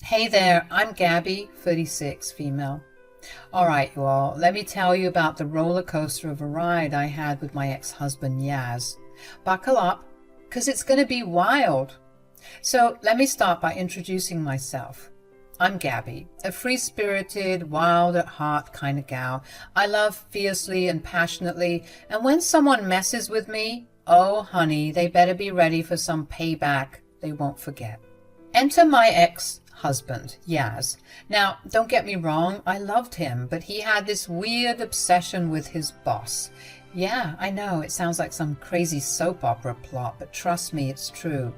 Hey there, I'm Gabby, 36, female. All right, you all, let me tell you about the roller coaster of a ride I had with my ex-husband Yaz. Buckle up, because it's going to be wild. So let me start by introducing myself. I'm Gabby, a free-spirited, wild-at-heart kind of gal. I love fiercely and passionately, and when someone messes with me, oh honey, they better be ready for some payback they won't forget. Enter my ex-husband, Yaz. Now, don't get me wrong, I loved him, but he had this weird obsession with his boss. Yeah, I know, it sounds like some crazy soap opera plot, but trust me, it's true.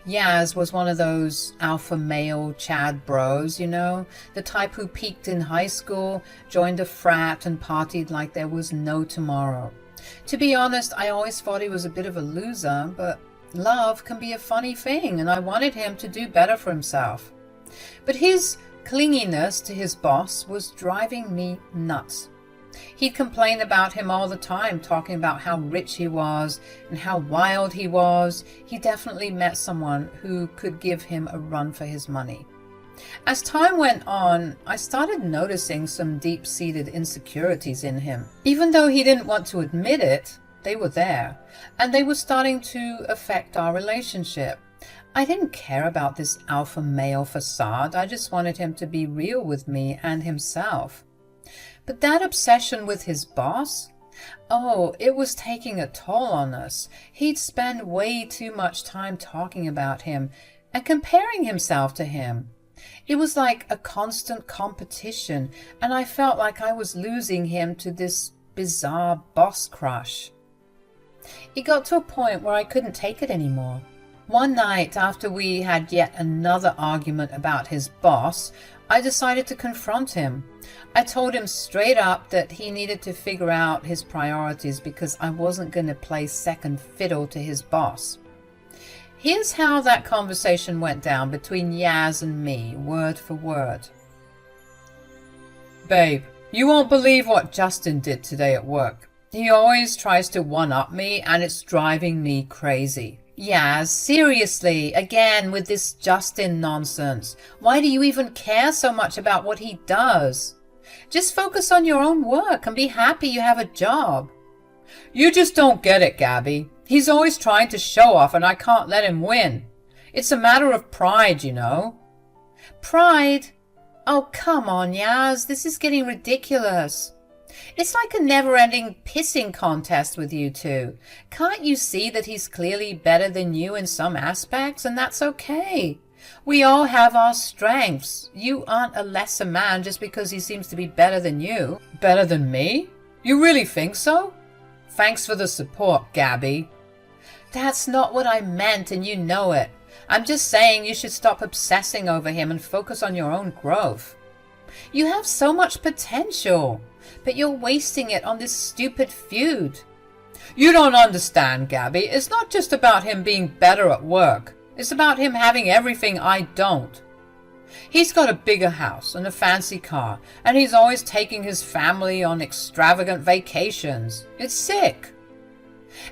Yaz was one of those alpha male Chad bros, you know, the type who peaked in high school, joined a frat, and partied like there was no tomorrow. To be honest, I always thought he was a bit of a loser, but love can be a funny thing, and I wanted him to do better for himself. But his clinginess to his boss was driving me nuts. He'd complain about him all the time, talking about how rich he was and how wild he was. He definitely met someone who could give him a run for his money. As time went on, I started noticing some deep-seated insecurities in him. Even though he didn't want to admit it, they were there, and they were starting to affect our relationship. I didn't care about this alpha male facade. I just wanted him to be real with me and himself. But that obsession with his boss? Oh, it was taking a toll on us. He'd spend way too much time talking about him and comparing himself to him. It was like a constant competition, and I felt like I was losing him to this bizarre boss crush. It got to a point where I couldn't take it anymore. One night, after we had yet another argument about his boss, I decided to confront him. I told him straight up that he needed to figure out his priorities because I wasn't going to play second fiddle to his boss. Here's how that conversation went down between Yaz and me, word for word. Babe, you won't believe what Justin did today at work. He always tries to one-up me, and it's driving me crazy. Yaz, seriously, again with this Justin nonsense. Why do you even care so much about what he does? Just focus on your own work and be happy you have a job. You just don't get it, Gabby. He's always trying to show off and I can't let him win. It's a matter of pride, you know. Pride? Oh, come on, Yaz. This is getting ridiculous. It's like a never-ending pissing contest with you two. Can't you see that he's clearly better than you in some aspects, and that's okay? We all have our strengths. You aren't a lesser man just because he seems to be better than you. Better than me? You really think so? Thanks for the support, Gabby. That's not what I meant, and you know it. I'm just saying you should stop obsessing over him and focus on your own growth. You have so much potential, but you're wasting it on this stupid feud. You don't understand, Gabby. It's not just about him being better at work. It's about him having everything I don't. He's got a bigger house and a fancy car, and he's always taking his family on extravagant vacations. It's sick.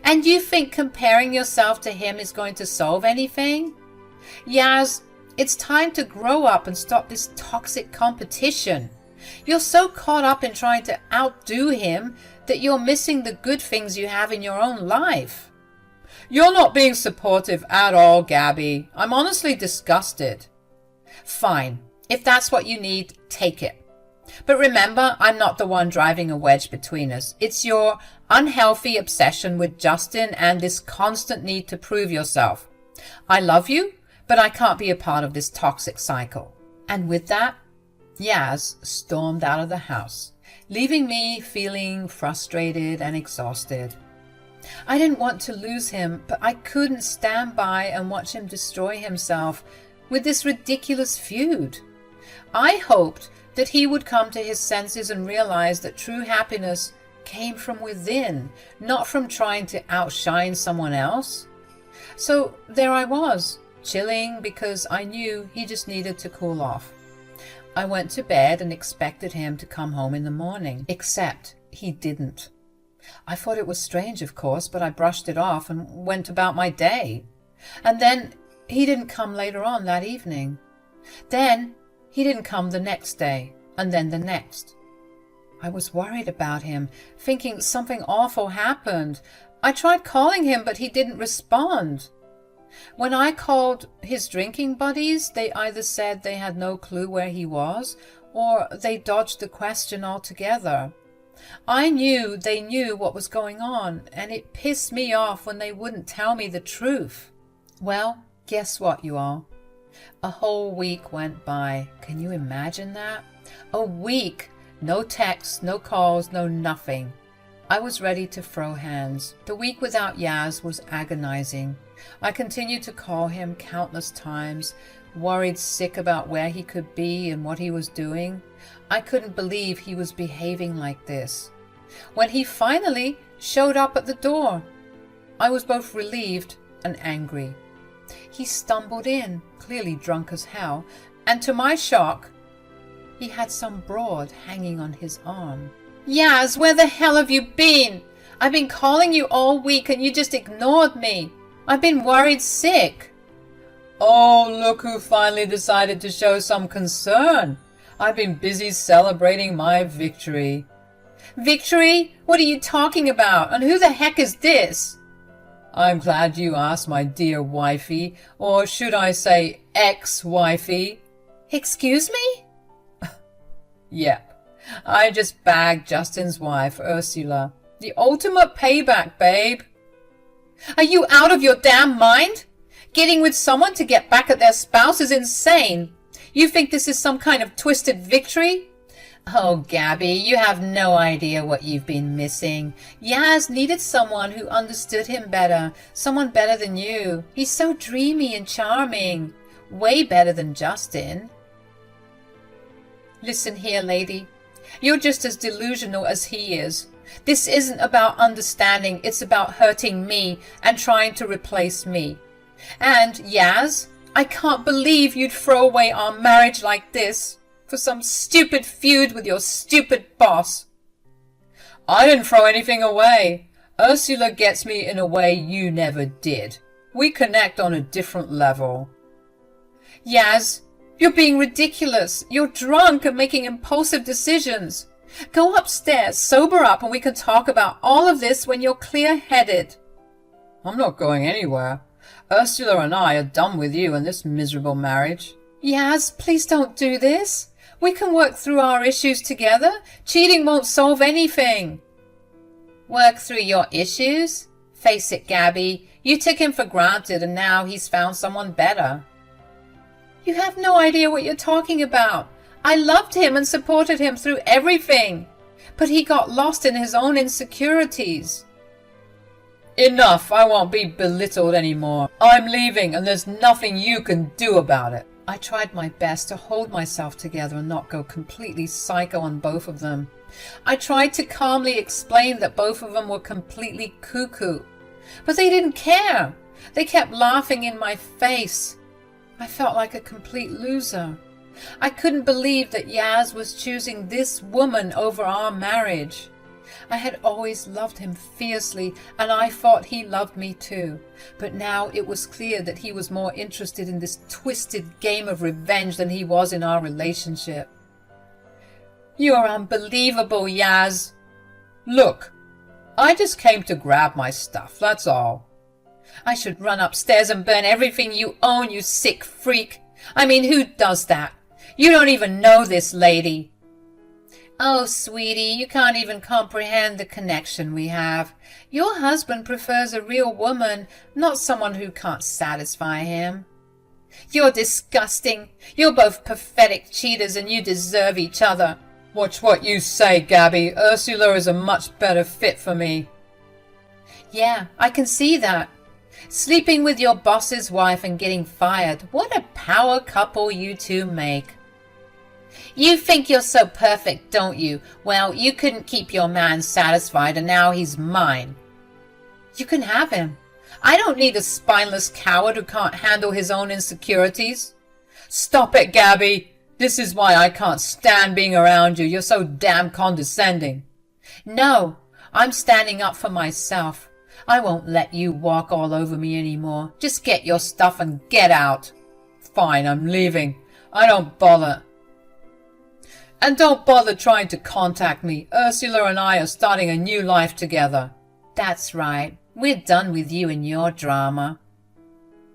And you think comparing yourself to him is going to solve anything? Yaz, it's time to grow up and stop this toxic competition. You're so caught up in trying to outdo him that you're missing the good things you have in your own life. You're not being supportive at all, Gabby. I'm honestly disgusted. Fine. If that's what you need, take it. But remember, I'm not the one driving a wedge between us. It's your unhealthy obsession with Justin and this constant need to prove yourself. I love you, but I can't be a part of this toxic cycle. And with that, Yaz stormed out of the house, leaving me feeling frustrated and exhausted. I didn't want to lose him, but I couldn't stand by and watch him destroy himself with this ridiculous feud. I hoped that he would come to his senses and realize that true happiness came from within, not from trying to outshine someone else. So there I was, chilling because I knew he just needed to cool off. I went to bed and expected him to come home in the morning, except he didn't. I thought it was strange, of course, but I brushed it off and went about my day. And then he didn't come later on that evening. Then he didn't come the next day, and then the next. I was worried about him, thinking something awful happened. I tried calling him, but he didn't respond. When I called his drinking buddies, they either said they had no clue where he was, or they dodged the question altogether. I knew they knew what was going on, and it pissed me off when they wouldn't tell me the truth. Well, guess what, you all? A whole week went by. Can you imagine that? A week! No texts, no calls, no nothing. I was ready to throw hands. The week without Yaz was agonizing. I continued to call him countless times, worried sick about where he could be and what he was doing. I couldn't believe he was behaving like this. When he finally showed up at the door, I was both relieved and angry. He stumbled in, clearly drunk as hell, and to my shock, he had some broad hanging on his arm. Yaz, where the hell have you been? I've been calling you all week and you just ignored me. I've been worried sick. Oh, look who finally decided to show some concern. I've been busy celebrating my victory. Victory? What are you talking about? And who the heck is this? I'm glad you asked, my dear wifey, or should I say ex-wifey. Excuse me? Yep, I just bagged Justin's wife, Ursula. The ultimate payback, babe. Are you out of your damn mind? Getting with someone to get back at their spouse is insane. You think this is some kind of twisted victory? Oh, Gabby, you have no idea what you've been missing. Yaz needed someone who understood him better, someone better than you. He's so dreamy and charming. Way better than Justin. Listen here, lady. You're just as delusional as he is. This isn't about understanding, it's about hurting me and trying to replace me. And, Yaz, I can't believe you'd throw away our marriage like this for some stupid feud with your stupid boss. I didn't throw anything away. Ursula gets me in a way you never did. We connect on a different level. Yaz, you're being ridiculous. You're drunk and making impulsive decisions. Go upstairs, sober up, and we can talk about all of this when you're clear-headed. I'm not going anywhere. Ursula and I are done with you and this miserable marriage. Yaz, please don't do this. We can work through our issues together. Cheating won't solve anything. Work through your issues? Face it, Gabby. You took him for granted and now he's found someone better. You have no idea what you're talking about. I loved him and supported him through everything. But he got lost in his own insecurities. Enough. I won't be belittled anymore. I'm leaving and there's nothing you can do about it. I tried my best to hold myself together and not go completely psycho on both of them. I tried to calmly explain that both of them were completely cuckoo. But they didn't care. They kept laughing in my face. I felt like a complete loser. I couldn't believe that Yaz was choosing this woman over our marriage. I had always loved him fiercely, and I thought he loved me too. But now it was clear that he was more interested in this twisted game of revenge than he was in our relationship. You're unbelievable, Yaz. Look, I just came to grab my stuff, that's all. I should run upstairs and burn everything you own, you sick freak. I mean, who does that? You don't even know this lady. Oh, sweetie, you can't even comprehend the connection we have. Your husband prefers a real woman, not someone who can't satisfy him. You're disgusting. You're both pathetic cheaters and you deserve each other. Watch what you say, Gabby. Ursula is a much better fit for me. Yeah, I can see that. Sleeping with your boss's wife and getting fired. What a power couple you two make. You think you're so perfect, don't you? Well, you couldn't keep your man satisfied and now he's mine. You can have him. I don't need a spineless coward who can't handle his own insecurities. Stop it, Gabby. This is why I can't stand being around you. You're so damn condescending. No, I'm standing up for myself. I won't let you walk all over me anymore. Just get your stuff and get out. Fine, I'm leaving. I don't bother. And don't bother trying to contact me. Ursula and I are starting a new life together. That's right. We're done with you and your drama.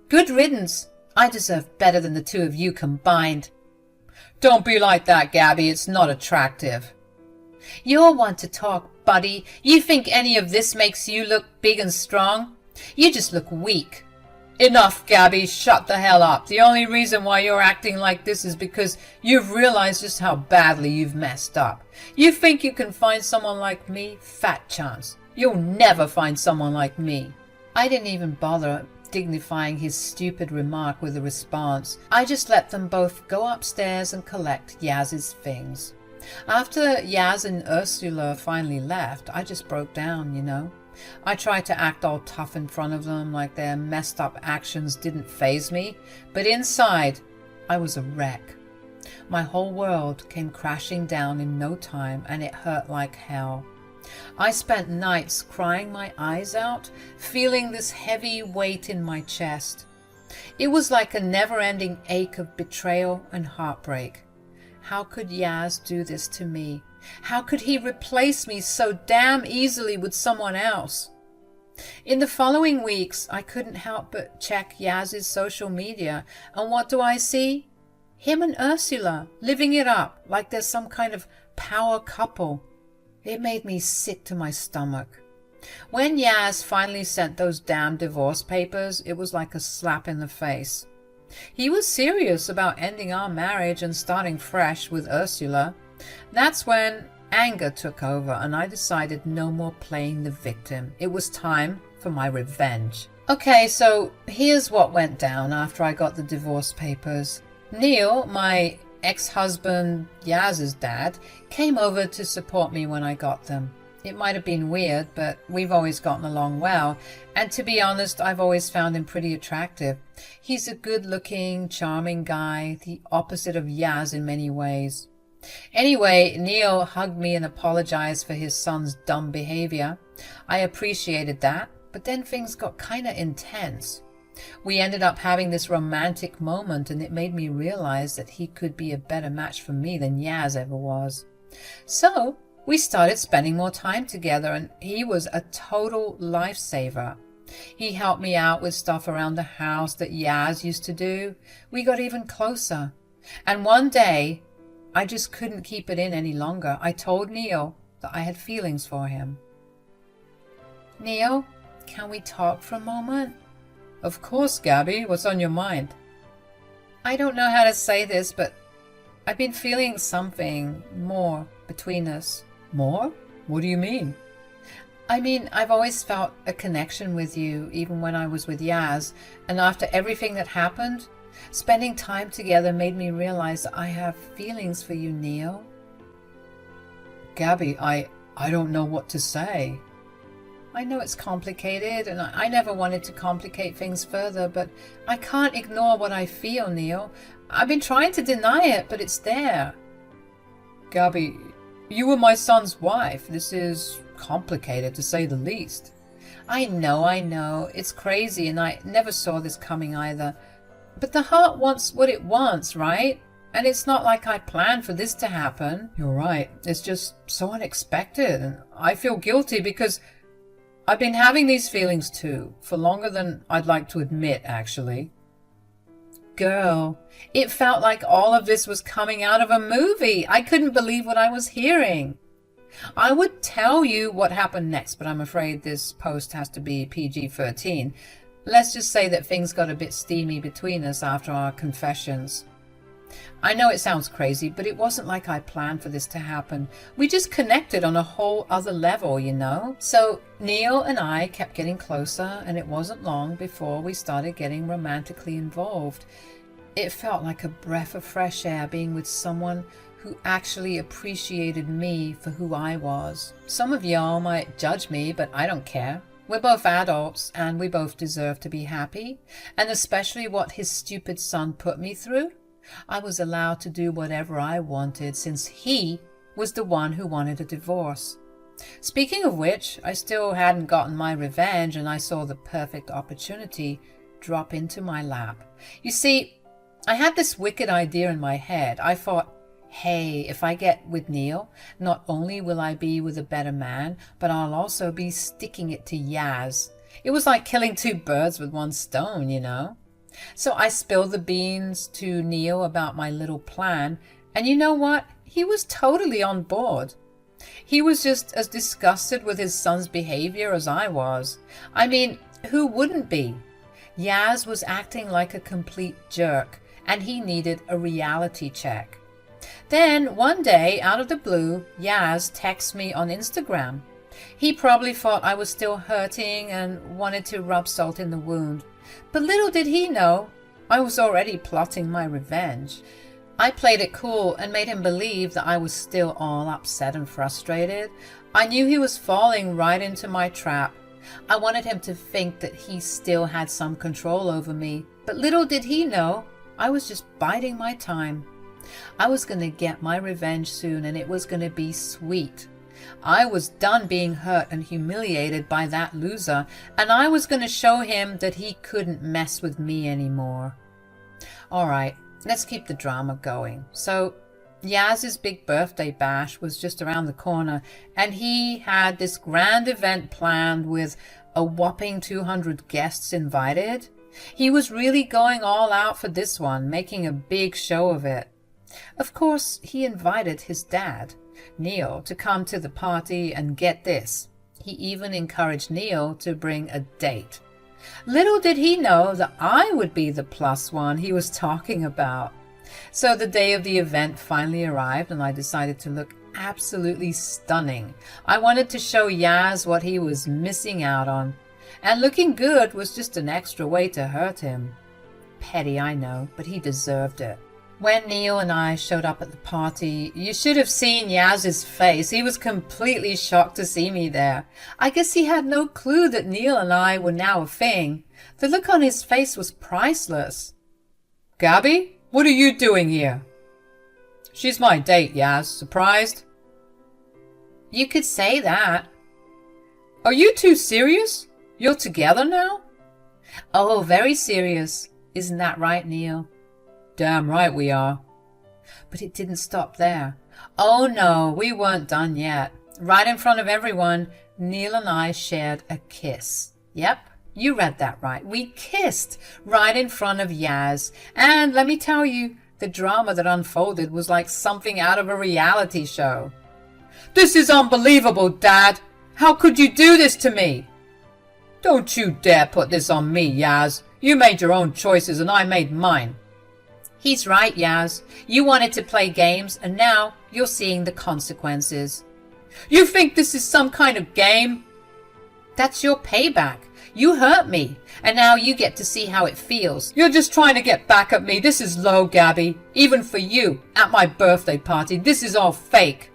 Good riddance. I deserve better than the two of you combined. Don't be like that, Gabby. It's not attractive. You're one to talk, buddy. You think any of this makes you look big and strong? You just look weak. Enough, Gabby. Shut the hell up. The only reason why you're acting like this is because you've realized just how badly you've messed up. You think you can find someone like me? Fat chance. You'll never find someone like me. I didn't even bother dignifying his stupid remark with a response. I just let them both go upstairs and collect Yaz's things. After Yaz and Ursula finally left, I just broke down, you know. I tried to act all tough in front of them, like their messed up actions didn't faze me, but inside, I was a wreck. My whole world came crashing down in no time, and it hurt like hell. I spent nights crying my eyes out, feeling this heavy weight in my chest. It was like a never-ending ache of betrayal and heartbreak. How could Yaz do this to me? How could he replace me so damn easily with someone else? In the following weeks, I couldn't help but check Yaz's social media, and what do I see? Him and Ursula living it up like they're some kind of power couple. It made me sick to my stomach. When Yaz finally sent those damn divorce papers, it was like a slap in the face. He was serious about ending our marriage and starting fresh with Ursula. That's when anger took over and I decided no more playing the victim. It was time for my revenge. Okay, so here's what went down after I got the divorce papers. Neil, my ex-husband Yaz's dad, came over to support me when I got them. It might have been weird, but we've always gotten along well, and to be honest, I've always found him pretty attractive. He's a good-looking, charming guy, the opposite of Yaz in many ways. Anyway, Neil hugged me and apologized for his son's dumb behavior. I appreciated that, but then things got kinda intense. We ended up having this romantic moment, and it made me realize that he could be a better match for me than Yaz ever was. So we started spending more time together, and he was a total lifesaver. He helped me out with stuff around the house that Yaz used to do. We got even closer. And one day, I just couldn't keep it in any longer. I told Neil that I had feelings for him. Neil, can we talk for a moment? Of course, Gabby. What's on your mind? I don't know how to say this, but I've been feeling something more between us. More? What do you mean? I mean, I've always felt a connection with you, even when I was with Yaz, and after everything that happened, spending time together made me realize that I have feelings for you, Neil. Gabby, I don't know what to say. I know it's complicated, and I never wanted to complicate things further, but I can't ignore what I feel, Neil. I've been trying to deny it, but it's there. Gabby, you were my son's wife. This is complicated, to say the least. I know. It's crazy, and I never saw this coming either. But the heart wants what it wants, right? And it's not like I planned for this to happen. You're right. It's just so unexpected, and I feel guilty because I've been having these feelings too, for longer than I'd like to admit, actually. Girl, it felt like all of this was coming out of a movie. I couldn't believe what I was hearing. I would tell you what happened next, but I'm afraid this post has to be PG-13. Let's just say that things got a bit steamy between us after our confessions. I know it sounds crazy, but it wasn't like I planned for this to happen. We just connected on a whole other level, you know? So Neil and I kept getting closer, and it wasn't long before we started getting romantically involved. It felt like a breath of fresh air being with someone who actually appreciated me for who I was. Some of y'all might judge me, but I don't care. We're both adults, and we both deserve to be happy, and especially what his stupid son put me through. I was allowed to do whatever I wanted since he was the one who wanted a divorce. Speaking of which, I still hadn't gotten my revenge, and I saw the perfect opportunity drop into my lap. You see, I had this wicked idea in my head. I thought, hey, if I get with Neil, not only will I be with a better man, but I'll also be sticking it to Yaz. It was like killing two birds with one stone, you know. So I spilled the beans to Neil about my little plan, and you know what? He was totally on board. He was just as disgusted with his son's behavior as I was. I mean, who wouldn't be? Yaz was acting like a complete jerk, and he needed a reality check. Then, one day, out of the blue, Yaz texts me on Instagram. He probably thought I was still hurting and wanted to rub salt in the wound. But little did he know, I was already plotting my revenge. I played it cool and made him believe that I was still all upset and frustrated. I knew he was falling right into my trap. I wanted him to think that he still had some control over me. But little did he know, I was just biding my time. I was going to get my revenge soon, and it was going to be sweet. I was done being hurt and humiliated by that loser, and I was going to show him that he couldn't mess with me anymore. All right, let's keep the drama going. So Yaz's big birthday bash was just around the corner, and he had this grand event planned with a whopping 200 guests invited. He was really going all out for this one, making a big show of it. Of course, he invited his dad, Neil, to come to the party, and get this, he even encouraged Neil to bring a date. Little did he know that I would be the plus one he was talking about. So the day of the event finally arrived, and I decided to look absolutely stunning. I wanted to show Yaz what he was missing out on, and looking good was just an extra way to hurt him. Petty, I know, but he deserved it. When Neil and I showed up at the party, you should have seen Yaz's face. He was completely shocked to see me there. I guess he had no clue that Neil and I were now a thing. The look on his face was priceless. Gabby, what are you doing here? She's my date, Yaz. Surprised? You could say that. Are you two serious? You're together now? Oh, very serious. Isn't that right, Neil? Damn right we are. But it didn't stop there. Oh no, we weren't done yet. Right in front of everyone, Neil and I shared a kiss. Yep, you read that right. We kissed right in front of Yaz. And let me tell you, the drama that unfolded was like something out of a reality show. This is unbelievable, Dad. How could you do this to me? Don't you dare put this on me, Yaz. You made your own choices and I made mine. He's right, Yaz. You wanted to play games, and now you're seeing the consequences. You think this is some kind of game? That's your payback. You hurt me, and now you get to see how it feels. You're just trying to get back at me. This is low, Gabby. Even for you, at my birthday party, this is all fake.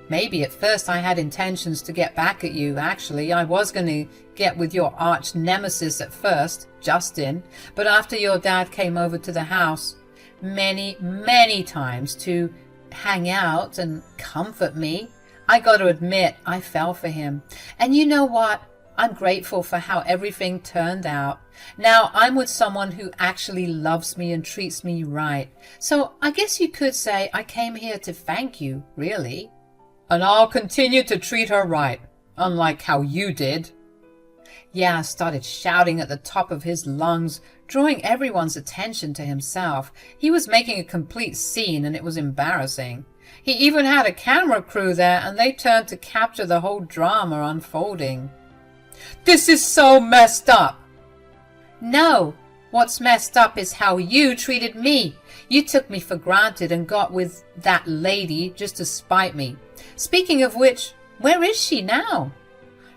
Maybe at first I had intentions to get back at you. Actually, I was going to get with your arch nemesis at first, Justin. But after your dad came over to the house many times to hang out and comfort me, I got to admit I fell for him. And you know what? I'm grateful for how everything turned out. Now I'm with someone who actually loves me and treats me right. So I guess you could say I came here to thank you, really. And I'll continue to treat her right, unlike how you did. Yaz started shouting at the top of his lungs, drawing everyone's attention to himself. He was making a complete scene, and it was embarrassing. He even had a camera crew there, and they turned to capture the whole drama unfolding. This is so messed up. No, what's messed up is how you treated me. You took me for granted and got with that lady just to spite me. Speaking of which, where is she now?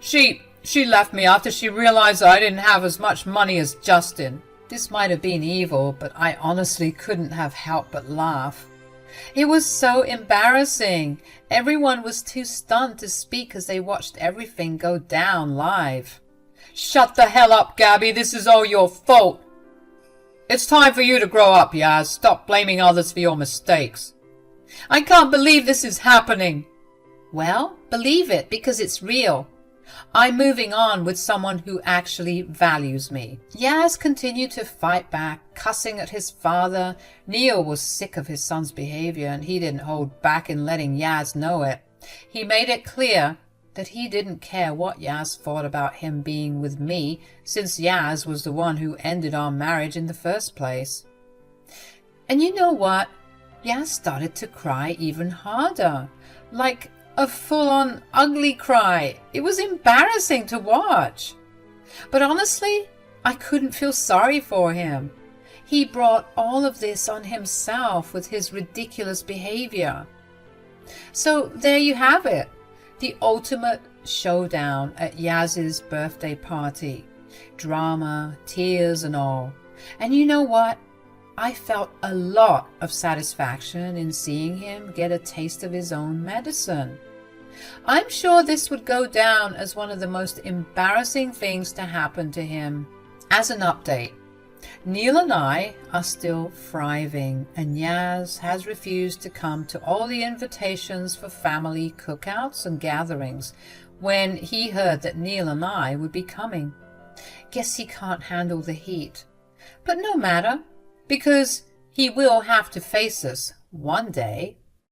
She left me after she realized I didn't have as much money as Justin. This might have been evil, but I honestly couldn't have helped but laugh. It was so embarrassing. Everyone was too stunned to speak as they watched everything go down live. Shut the hell up, Gabby. This is all your fault. It's time for you to grow up, Yaz. Stop blaming others for your mistakes. I can't believe this is happening. Well, believe it, because it's real. I'm moving on with someone who actually values me. Yaz continued to fight back, cussing at his father. Neil was sick of his son's behavior, and he didn't hold back in letting Yaz know it. He made it clear that he didn't care what Yaz thought about him being with me, since Yaz was the one who ended our marriage in the first place. And you know what? Yaz started to cry even harder, like a full-on ugly cry. It was embarrassing to watch. But honestly, I couldn't feel sorry for him. He brought all of this on himself with his ridiculous behavior. So there you have it, the ultimate showdown at Yaz's birthday party. Drama, tears and all. And you know what? I felt a lot of satisfaction in seeing him get a taste of his own medicine. I'm sure this would go down as one of the most embarrassing things to happen to him. As an update, Neil and I are still thriving, and Yaz has refused to come to all the invitations for family cookouts and gatherings when he heard that Neil and I would be coming. Guess he can't handle the heat. But no matter, because he will have to face us one day.